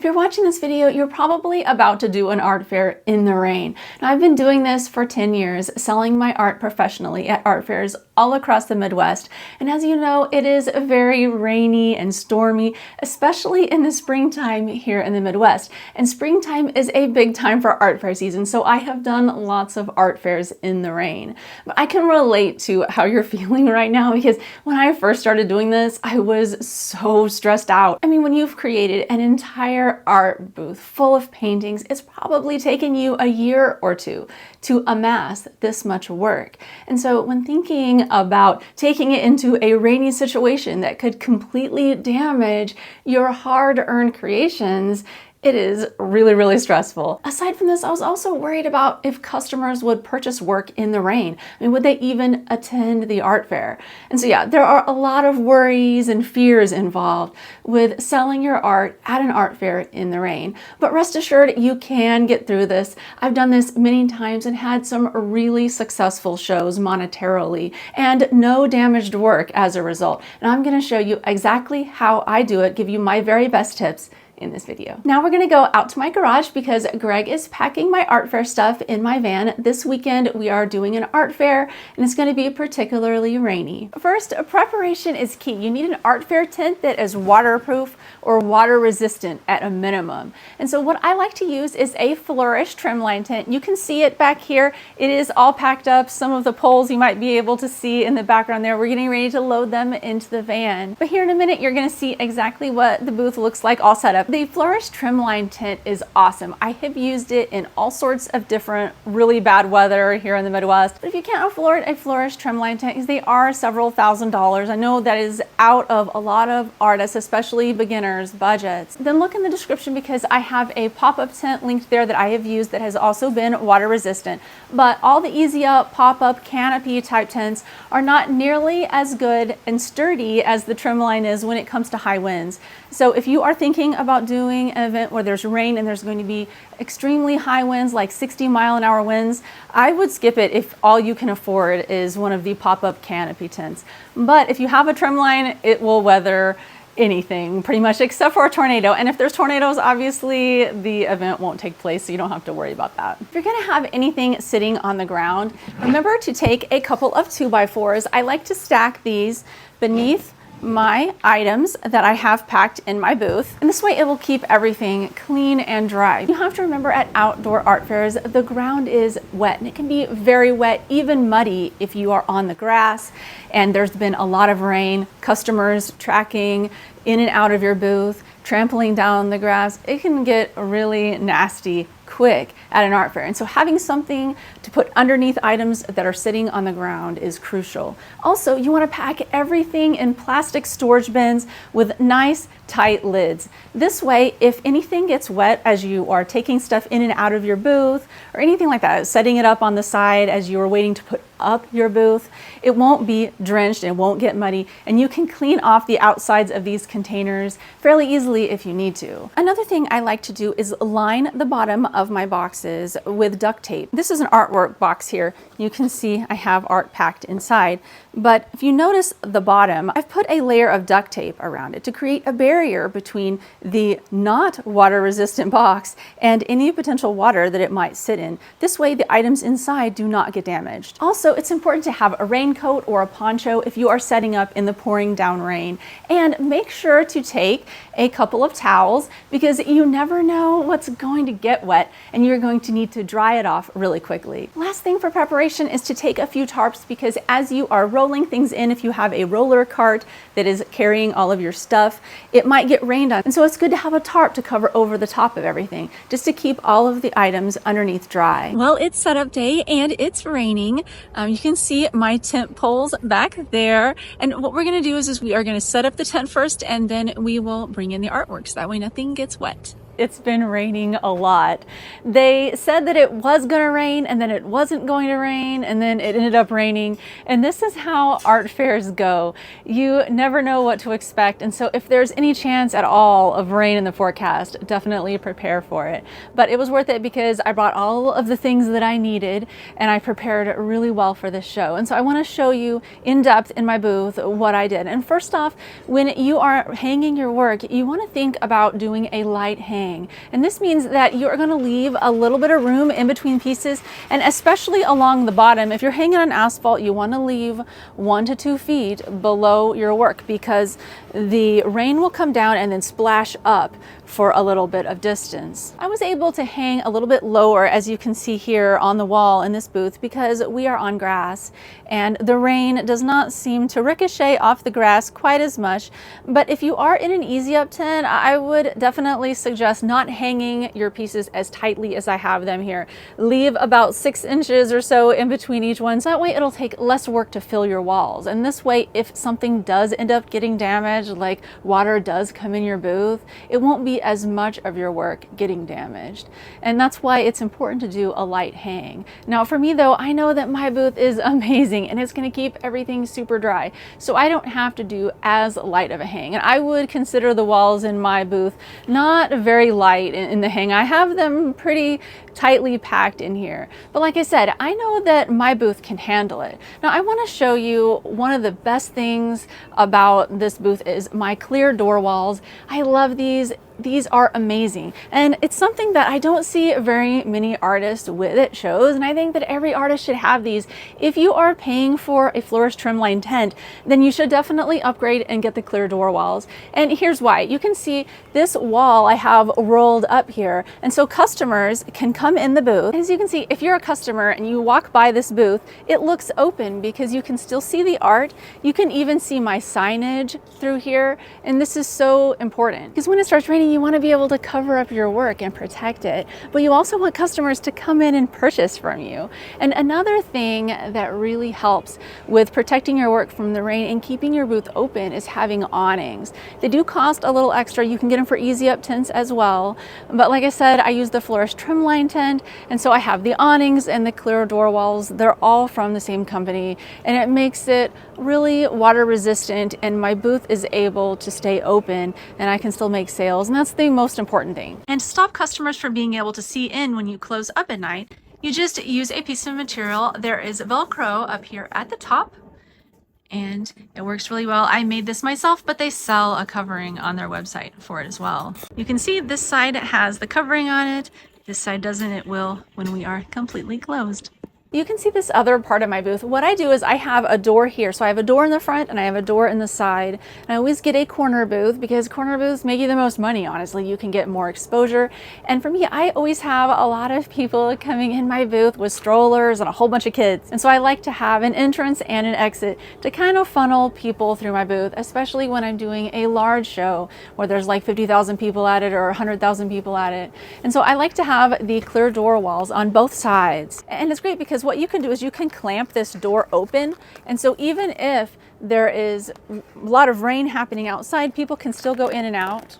you're watching this video, you're probably about to do an art fair in the rain. Now, I've been doing this for 10 years, selling my art professionally at art fairs all across the Midwest. And as you know, it is very rainy and stormy, especially in the springtime here in the Midwest. And springtime is a big time for art fair season, so I have done lots of art fairs in the rain. But I can relate to how you're feeling right now, because when I first started doing this, I was so stressed out. I mean, when you've created an entire art booth full of paintings, it's probably taken you a year or two to amass this much work. And so when thinking about taking it into a rainy situation that could completely damage your hard-earned creations, it is really, really stressful. Aside from this, I was also worried about if customers would purchase work in the rain. I mean, would they even attend the art fair? And so yeah, there are a lot of worries and fears involved with selling your art at an art fair in the rain. But rest assured, you can get through this. I've done this many times and had some really successful shows monetarily and no damaged work as a result. And I'm gonna show you exactly how I do it, give you my very best tips in this video. Now we're gonna go out to my garage because Greg is packing my art fair stuff in my van. This weekend we are doing an art fair and it's gonna be particularly rainy. First, preparation is key. You need an art fair tent that is waterproof or water resistant at a minimum. And so what I like to use is a Flourish trimline tent. You can see it back here. It is all packed up. Some of the poles you might be able to see in the background there. We're getting ready to load them into the van. But here in a minute, you're gonna see exactly what the booth looks like all set up. The Flourish trimline tent is awesome. I have used it in all sorts of different really bad weather here in the Midwest. But if you can't afford a Flourish trimline tent, because they are several $1,000s, I know that is out of a lot of artists, especially beginners' budgets, then look in the description because I have a pop-up tent linked there that I have used that has also been water resistant. But all the Easy Up pop-up canopy type tents are not nearly as good and sturdy as the trimline is when it comes to high winds. So if you are thinking about doing an event where there's rain and there's going to be extremely high winds, like 60-mile-an-hour winds, I would skip it if all you can afford is one of the pop-up canopy tents. But if you have a trimline, it will weather anything pretty much except for a tornado. And if there's tornadoes, obviously the event won't take place, so you don't have to worry about that. If you're gonna have anything sitting on the ground, remember to take a couple of 2x4s. I like to stack these beneath my items that I have packed in my booth, and this way it will keep everything clean and dry. You have to remember at outdoor art fairs, the ground is wet and it can be very wet, even muddy if you are on the grass and there's been a lot of rain, customers tracking in and out of your booth, trampling down the grass. It can get really nasty quick at an art fair. And so having something to put underneath items that are sitting on the ground is crucial. Also, you want to pack everything in plastic storage bins with nice tight lids. This way, if anything gets wet as you are taking stuff in and out of your booth or anything like that, setting it up on the side as you are waiting to put up your booth, it won't be drenched, it won't get muddy, and you can clean off the outsides of these containers fairly easily if you need to. Another thing I like to do is line the bottom of my boxes with duct tape. This is an artwork box here. You can see I have art packed inside, but if you notice the bottom, I've put a layer of duct tape around it to create a barrier between the not water resistant box and any potential water that it might sit in. This way the items inside do not get damaged. Also, it's important to have a raincoat or a poncho if you are setting up in the pouring down rain, and make sure to take a couple of towels because you never know what's going to get wet and you're going to need to dry it off really quickly. Last thing for preparation is to take a few tarps, because as you are rolling things in, if you have a roller cart that is carrying all of your stuff, it might get rained on. And so it's good to have a tarp to cover over the top of everything, just to keep all of the items underneath dry. Well, it's setup day and it's raining. You can see my tent poles back there. And what we're gonna do is we are gonna set up the tent first, and then we will bring in the artwork so that way nothing gets wet. It's been raining a lot. They said that it was gonna rain and then it wasn't going to rain and then it ended up raining. And this is how art fairs go. You never know what to expect. And so if there's any chance at all of rain in the forecast, definitely prepare for it. But it was worth it because I brought all of the things that I needed and I prepared really well for this show. And so I wanna show you in depth in my booth what I did. And first off, when you are hanging your work, you wanna think about doing a light hang. hang. And this means that you're going to leave a little bit of room in between pieces, and especially along the bottom. If you're hanging on asphalt, you want to leave 1 to 2 feet below your work, because the rain will come down and then splash up for a little bit of distance. I was able to hang a little bit lower, as you can see here on the wall in this booth, because we are on grass and the rain does not seem to ricochet off the grass quite as much. But if you are in an easy up tent, I would definitely suggest not hanging your pieces as tightly as I have them here. Leave about 6 inches or so in between each one, so that way it'll take less work to fill your walls. And this way, if something does end up getting damaged, like water does come in your booth, it won't be as much of your work getting damaged. And that's why it's important to do a light hang. Now for me though, I know that my booth is amazing and it's going to keep everything super dry, so I don't have to do as light of a hang. And I would consider the walls in my booth not very light in the hang. I have them pretty tightly packed in here. But like I said, I know that my booth can handle it. Now I want to show you one of the best things about this booth is my clear door walls. I love these. These are amazing, and it's something that I don't see very many artists with at shows, and I think that every artist should have these. If you are paying for a Flourish Trimline tent, then you should definitely upgrade and get the clear door walls. And here's why. You can see this wall I have rolled up here, and so customers can come in the booth. As you can see, if you're a customer and you walk by this booth, it looks open because you can still see the art. You can even see my signage through here, and this is so important because when it starts raining, you want to be able to cover up your work and protect it, but you also want customers to come in and purchase from you. And another thing that really helps with protecting your work from the rain and keeping your booth open is having awnings. They do cost a little extra. You can get them for easy up tents as well, but like I said, I use the Flourish Trimline tent, and so I have the awnings and the clear door walls. They're all from the same company, and it makes it really water resistant, and my booth is able to stay open and I can still make sales. And that's the most important thing. And to stop customers from being able to see in when you close up at night, you just use a piece of material. There is Velcro up here at the top, and it works really well. I made this myself, but they sell a covering on their website for it as well. You can see this side has the covering on it. This side doesn't. It will when we are completely closed. You can see this other part of my booth. What I do is I have a door here. So I have a door in the front and I have a door in the side. And I always get a corner booth because corner booths make you the most money, honestly. You can get more exposure. And for me, I always have a lot of people coming in my booth with strollers and a whole bunch of kids. And so I like to have an entrance and an exit to kind of funnel people through my booth, especially when I'm doing a large show where there's like 50,000 people at it or 100,000 people at it. And so I like to have the clear door walls on both sides. And it's great because what you can do is you can clamp this door open, and so even if there is a lot of rain happening outside, people can still go in and out.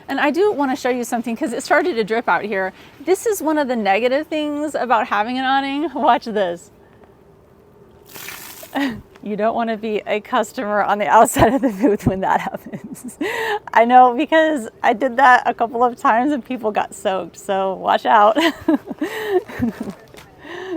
And I do want to show you something because it started to drip out here. This is one of the negative things about having an awning. Watch this. You don't want to be a customer on the outside of the booth when that happens. I know, because I did that a couple of times and people got soaked, so watch out.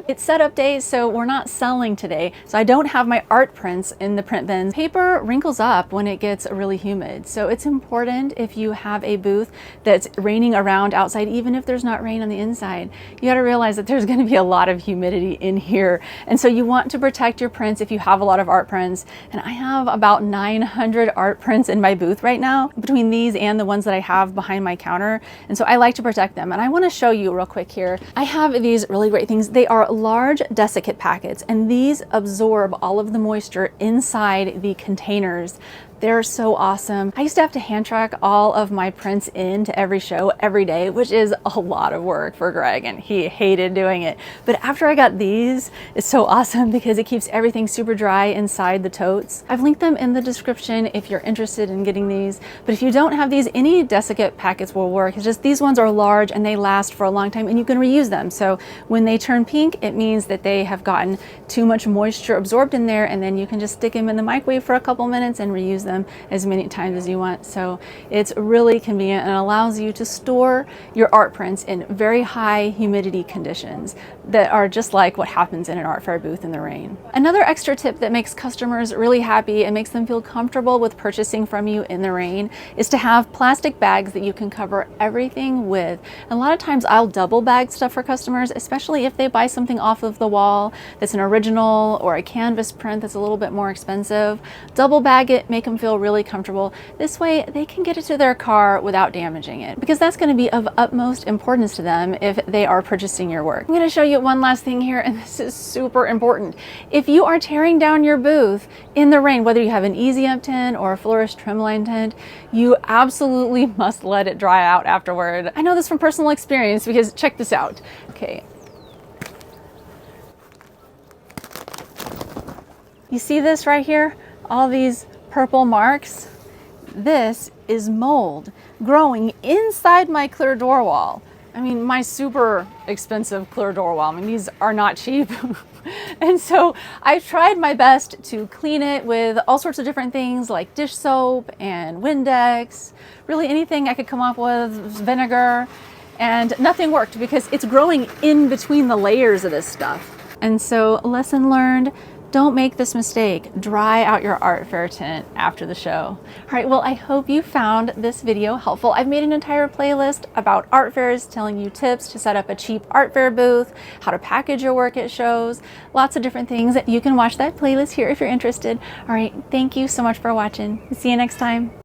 It's setup day, so we're not selling today, so I don't have my art prints in the print bins. Paper wrinkles up when it gets really humid, so it's important if you have a booth that's raining around outside, even if there's not rain on the inside, you got to realize that there's going to be a lot of humidity in here, and so you want to protect your prints if you have a lot of art prints. And I have about 900 art prints in my booth right now, between these and the ones that I have behind my counter, and so I like to protect them. And I want to show you real quick here. I have these really great things. They are large desiccant packets, and these absorb all of the moisture inside the containers. They're so awesome. I used to have to hand track all of my prints into every show every day, which is a lot of work for Greg, and he hated doing it. But after I got these, it's so awesome because it keeps everything super dry inside the totes. I've linked them in the description if you're interested in getting these. But if you don't have these, any desiccant packets will work. It's just these ones are large and they last for a long time and you can reuse them. So when they turn pink, it means that they have gotten too much moisture absorbed in there, and then you can just stick them in the microwave for a couple minutes and reuse them them as many times as you want. So it's really convenient and allows you to store your art prints in very high humidity conditions that are just like what happens in an art fair booth in the rain. Another extra tip that makes customers really happy and makes them feel comfortable with purchasing from you in the rain is to have plastic bags that you can cover everything with. And a lot of times I'll double bag stuff for customers, especially if they buy something off of the wall that's an original or a canvas print that's a little bit more expensive. Double bag it, make them feel really comfortable. This way they can get it to their car without damaging it, because that's going to be of utmost importance to them if they are purchasing your work. I'm going to show you one last thing here, and this is super important. If you are tearing down your booth in the rain, whether you have an easy up tint or a florist trimline tint, you absolutely must let it dry out afterward. I know this from personal experience because check this out. Okay. You see this right here? All these purple marks? This is mold growing inside my clear door wall. I mean, my super expensive clear door wall. I mean, these are not cheap. And so I've tried my best to clean it with all sorts of different things like dish soap and Windex, really anything I could come up with, vinegar, and nothing worked because it's growing in between the layers of this stuff. And so, lesson learned, don't make this mistake. Dry out your art fair tint after the show. All right, well, I hope you found this video helpful. I've made an entire playlist about art fairs, telling you tips to set up a cheap art fair booth, how to package your work at shows, lots of different things. You can watch that playlist here if you're interested. All right, thank you so much for watching. See you next time.